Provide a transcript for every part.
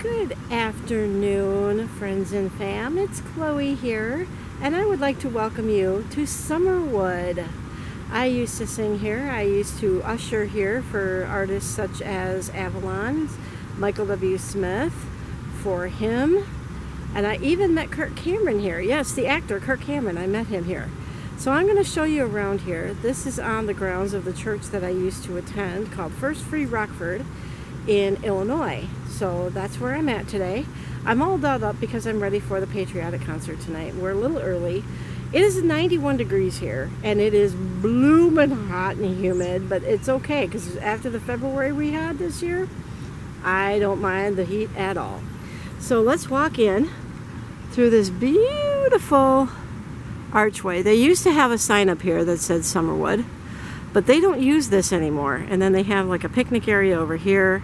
Good afternoon, friends and fam. It's Chloe here, and I would like to welcome you to Summerwood. I used to sing here. I used to usher here for artists such as Avalon, Michael W. Smith, for him, and I even met Kirk Cameron here. Yes, the actor Kirk Cameron. I met him here. So I'm going to show you around here. This is on the grounds of the church that I used to attend called First Free Rockford in Illinois. So that's where I'm at today. I'm all dolled up because I'm ready for the Patriotic concert tonight. We're a little early. It is 91 degrees here, and it is blooming hot and humid, but it's okay because after the February we had this year, I don't mind the heat at all. So let's walk in through this beautiful archway. They used to have a sign up here that said Summerwood, but they don't use this anymore. And then they have like a picnic area over here.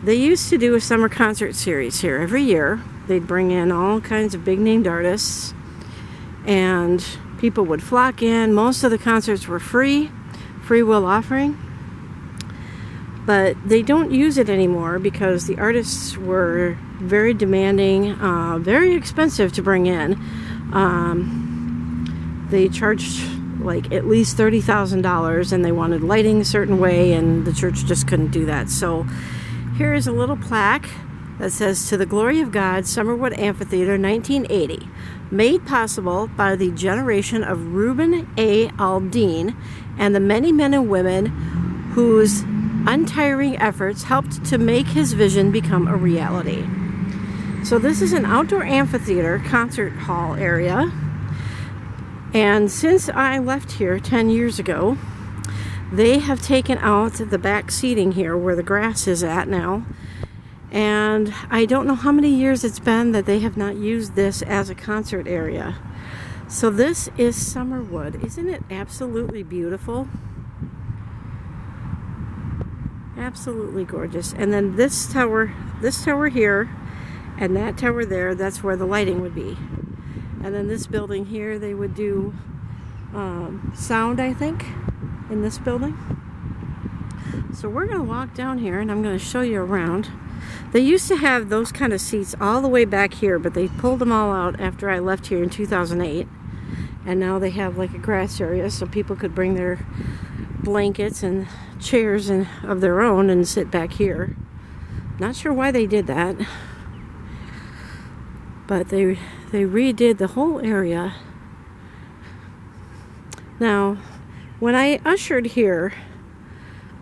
They used to do a summer concert series here every year. They'd bring in all kinds of big named artists and people would flock in. Most of the concerts were free will offering, but they don't use it anymore because the artists were very demanding, very expensive to bring in. They charged like at least $30,000, and they wanted lighting a certain way, and the church just couldn't do that. So here is a little plaque that says, "To the Glory of God, Summerwood Amphitheater, 1980, made possible by the generation of Reuben A. Aldean and the many men and women whose untiring efforts helped to make his vision become a reality." So this is an outdoor amphitheater concert hall area. And since I left here 10 years ago, they have taken out the back seating here where the grass is at now. And I don't know how many years it's been that they have not used this as a concert area. So this is Summerwood. Isn't it absolutely beautiful? Absolutely gorgeous. And then this tower here and that tower there, that's where the lighting would be. And then this building here, they would do sound, I think, in this building. So we're going to walk down here, and I'm going to show you around. They used to have those kind of seats all the way back here, but they pulled them all out after I left here in 2008. And now they have like a grass area so people could bring their blankets and chairs of their own and sit back here. Not sure why they did that, but they redid the whole area. Now, when I ushered here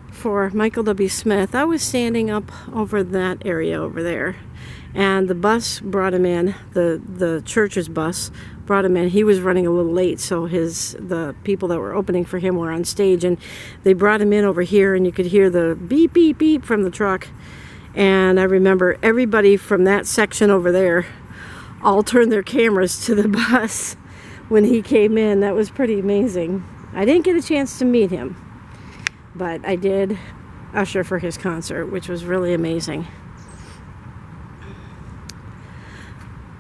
for Michael W. Smith, I was standing up over that area over there, and the bus brought him in. The church's bus brought him in. He was running a little late, so the people that were opening for him were on stage, and they brought him in over here, and you could hear the beep beep beep from the truck. And I remember everybody from that section over there all turned their cameras to the bus when he came in. That was pretty amazing. I didn't get a chance to meet him, but I did usher for his concert, which was really amazing.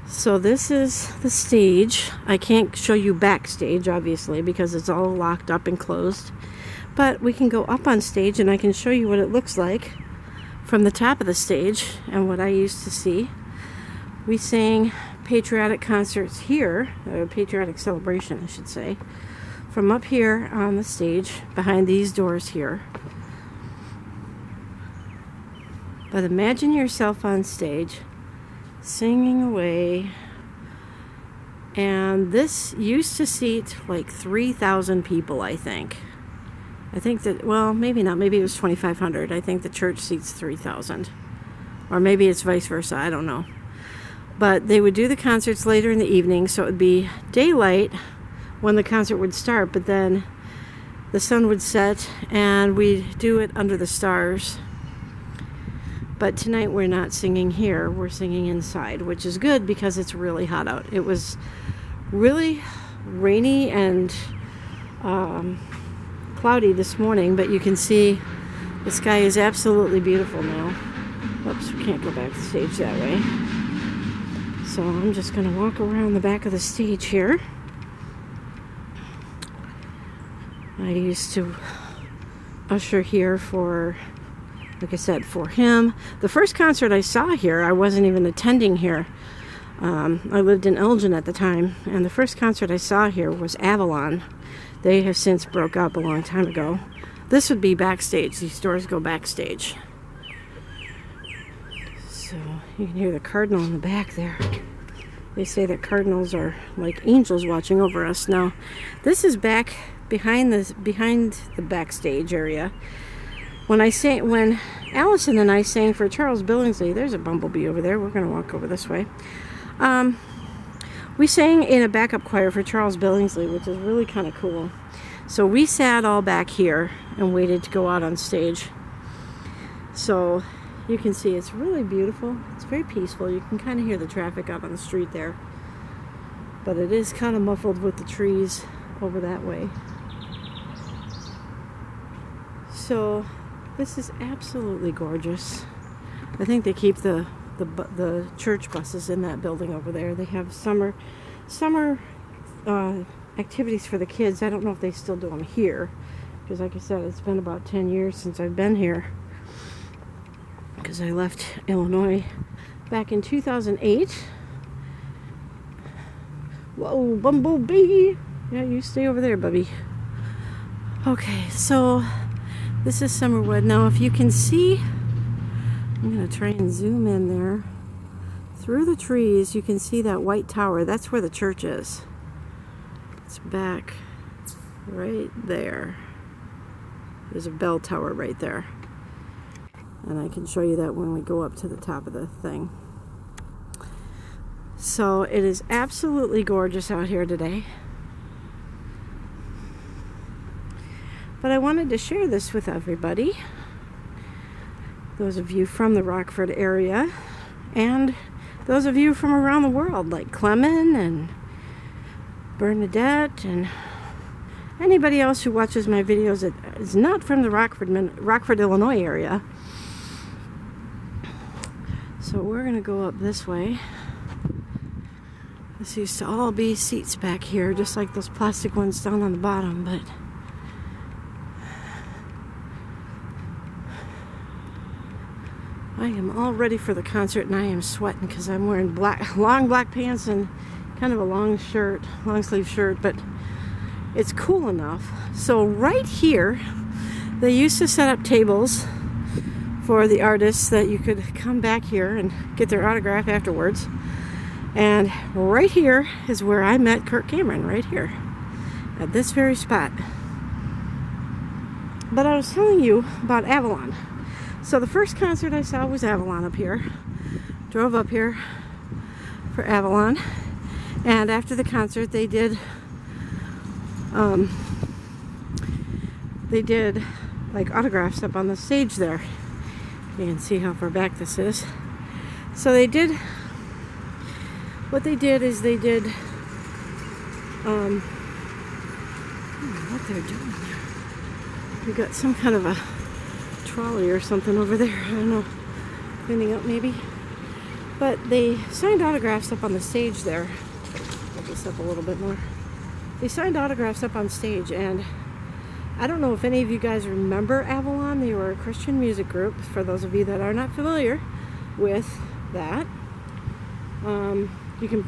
So this is the stage. I can't show you backstage, obviously, because it's all locked up and closed, but we can go up on stage and I can show you what it looks like from the top of the stage and what I used to see. We sang patriotic concerts here, Patriotic Celebration, I should say, from up here on the stage behind these doors here. But imagine yourself on stage singing away, and this used to seat like 3,000 people, I think that, well, maybe not, maybe it was 2,500. I think the church seats 3,000, or maybe it's vice versa, I don't know. But they would do the concerts later in the evening, so it would be daylight when the concert would start, but then the sun would set and we'd do it under the stars. But tonight we're not singing here, we're singing inside, which is good because it's really hot out. It was really rainy and cloudy this morning, but you can see the sky is absolutely beautiful now. Oops, we can't go back to stage that way. So I'm just going to walk around the back of the stage here. I used to usher here for like I said, for him. The first concert I saw here, I wasn't even attending here. I lived in Elgin at the time, and the first concert I saw here was Avalon. They have since broke up a long time ago. This would be backstage. These doors go backstage. So you can hear the cardinal in the back there. They say that cardinals are like angels watching over us. Now, this is back behind the backstage area. When Allison and I sang for Charles Billingsly, there's a bumblebee over there. We're going to walk over this way. We sang in a backup choir for Charles Billingsly, which is really kind of cool. So we sat all back here and waited to go out on stage. So you can see it's really beautiful. It's very peaceful. You can kind of hear the traffic out on the street there. But it is kind of muffled with the trees over that way. So this is absolutely gorgeous. I think they keep the church buses in that building over there. They have summer activities for the kids. I don't know if they still do them here, because like I said, it's been about 10 years since I've been here, because I left Illinois back in 2008. Whoa, bumblebee! Yeah, you stay over there, Bubby. Okay, so this is Summerwood. Now, if you can see, I'm going to try and zoom in there. Through the trees, you can see that white tower. That's where the church is. It's back right there. There's a bell tower right there. And I can show you that when we go up to the top of the thing. So it is absolutely gorgeous out here today. But I wanted to share this with everybody. Those of you from the Rockford area, and those of you from around the world, like Clement and Bernadette, and anybody else who watches my videos that is not from the Rockford, Illinois area. So we're going to go up this way. This used to all be seats back here, just like those plastic ones down on the bottom, but I am all ready for the concert, and I am sweating because I'm wearing long black pants and kind of a long sleeve shirt, but it's cool enough. So right here, they used to set up tables for the artists that you could come back here and get their autograph afterwards. And right here is where I met Kirk Cameron, right here, at this very spot. But I was telling you about Avalon. So the first concert I saw was Avalon up here. Drove up here for Avalon, and after the concert they did like autographs up on the stage there. You can see how far back this is. So what they did is they did what they're doing there. We got some kind of a trolley or something over there. I don't know, cleaning up maybe. But they signed autographs up on the stage there. I'll this up a little bit more. They signed autographs up on stage, and I don't know if any of you guys remember Avalon. They were a Christian music group, for those of you that are not familiar with that. You can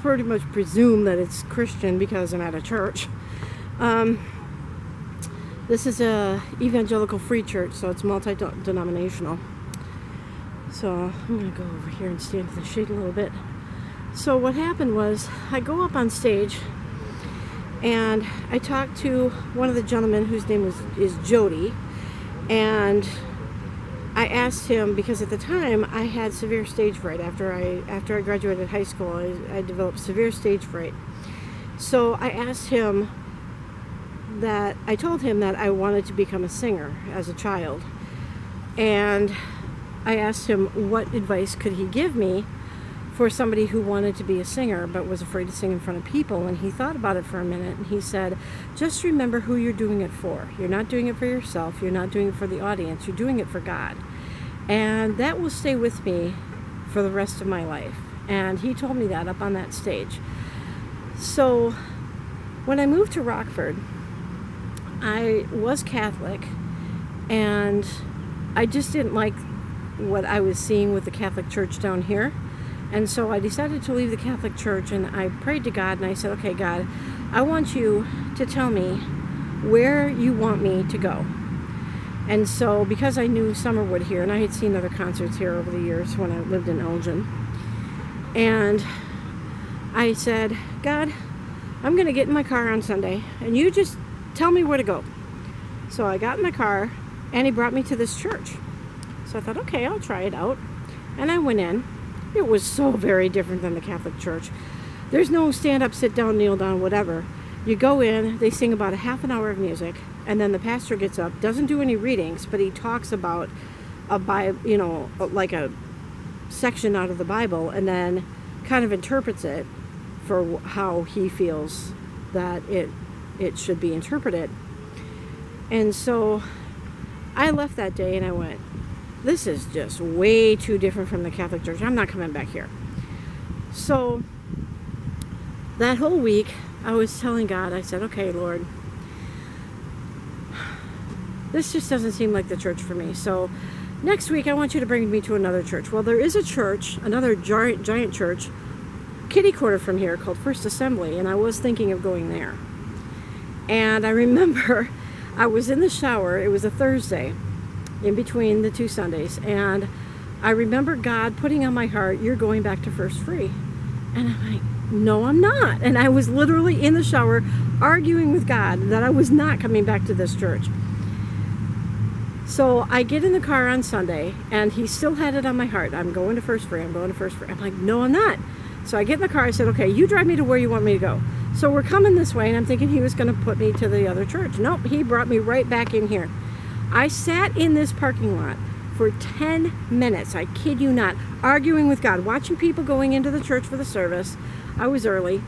pretty much presume that it's Christian because I'm at a church. This is a evangelical free church, so it's multi-denominational. So I'm going to go over here and stand in the shade a little bit. So what happened was, I go up on stage and I talked to one of the gentlemen whose name is Jody, and I asked him, because at the time I had severe stage fright. After I graduated high school, I developed severe stage fright. So I asked him that, I told him that I wanted to become a singer as a child, and I asked him what advice could he give me for somebody who wanted to be a singer but was afraid to sing in front of people. And he thought about it for a minute, and he said, just remember who you're doing it for. You're not doing it for yourself, you're not doing it for the audience, you're doing it for God. And that will stay with me for the rest of my life. And he told me that up on that stage. So when I moved to Rockford, I was Catholic, and I just didn't like what I was seeing with the Catholic Church down here. And so I decided to leave the Catholic Church, and I prayed to God, and I said, okay, God, I want you to tell me where you want me to go. And so, because I knew Summerwood here, and I had seen other concerts here over the years when I lived in Elgin, and I said, God, I'm going to get in my car on Sunday, and you just tell me where to go. So I got in my car, and he brought me to this church. So I thought, okay, I'll try it out. And I went in. It was so very different than the Catholic Church. There's no stand up, sit down, kneel down, whatever. You go in, they sing about a half an hour of music, and then the pastor gets up, doesn't do any readings, but he talks about a Bible, you know, like a section out of the Bible, and then kind of interprets it for how he feels that it should be interpreted. And so I left that day and I went, this is just way too different from the Catholic Church. I'm not coming back here. So that whole week I was telling God, I said, okay, Lord, this just doesn't seem like the church for me. So next week I want you to bring me to another church. Well, there is a church, another giant church, kitty corner from here, called First Assembly, and I was thinking of going there. And I remember I was in the shower. It was a Thursday in between the two Sundays, and I remember God putting on my heart, you're going back to First Free. And I'm like, no, I'm not. And I was literally in the shower arguing with God that I was not coming back to this church. So I get in the car on Sunday, and he still had it on my heart. I'm going to First Free. I'm going to First Free. I'm like, no, I'm not. So I get in the car. I said, okay, you drive me to where you want me to go. So we're coming this way, and I'm thinking he was going to put me to the other church. Nope, he brought me right back in here. I sat in this parking lot for 10 minutes. I kid you not, arguing with God, watching people going into the church for the service. I was early,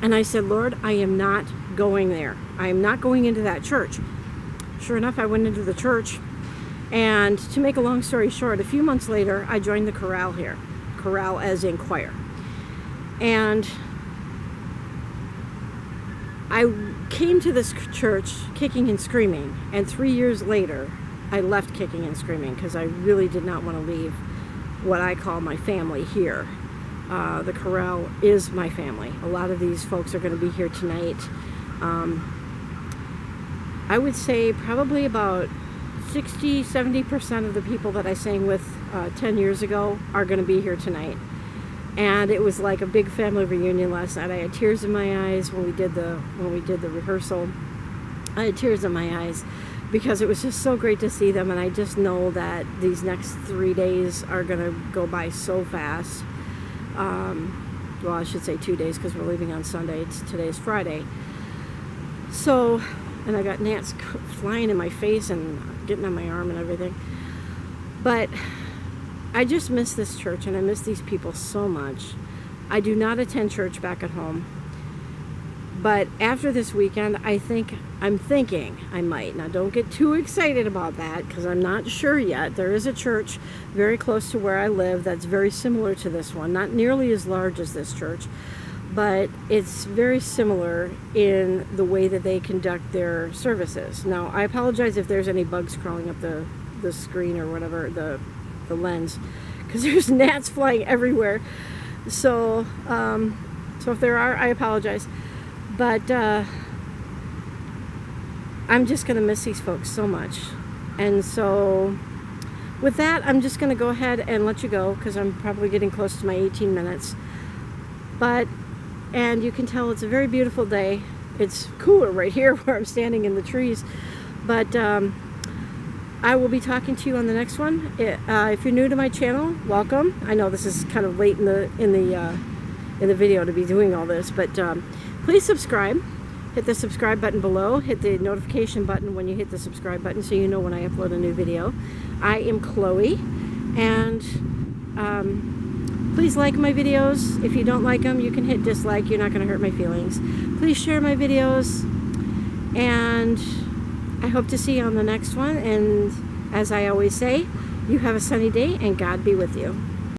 and I said, Lord, I am not going there. I am not going into that church. Sure enough, I went into the church, and to make a long story short, a few months later, I joined the chorale here. Chorale as in choir. And I came to this church kicking and screaming, and 3 years later, I left kicking and screaming because I really did not want to leave what I call my family here. The chorale is my family. A lot of these folks are going to be here tonight. I would say probably about 60-70% of the people that I sang with 10 years ago are going to be here tonight. And it was like a big family reunion last night. I had tears in my eyes when we did the rehearsal. I had tears in my eyes because it was just so great to see them, and I just know that these next 3 days are going to go by so fast. Well, I should say 2 days because we're leaving on Sunday. Today's Friday. So, and I got gnats flying in my face and getting on my arm and everything. But I just miss this church, and I miss these people so much. I do not attend church back at home. But after this weekend, I'm thinking I might. Now, don't get too excited about that because I'm not sure yet. There is a church very close to where I live that's very similar to this one. Not nearly as large as this church, but it's very similar in the way that they conduct their services. Now, I apologize if there's any bugs crawling up the screen or whatever, the lens, because there's gnats flying everywhere. So if there are, I apologize. But I'm just going to miss these folks so much. And so with that, I'm just going to go ahead and let you go because I'm probably getting close to my 18 minutes. And you can tell it's a very beautiful day. It's cooler right here where I'm standing in the trees. But I will be talking to you on the next one. If you're new to my channel, welcome. I know this is kind of late in the video to be doing all this, but please subscribe. Hit the subscribe button below. Hit the notification button when you hit the subscribe button so you know when I upload a new video. I am Chloe, and please like my videos. If you don't like them, you can hit dislike. You're not going to hurt my feelings. Please share my videos, and I hope to see you on the next one. And as I always say, you have a sunny day, and God be with you.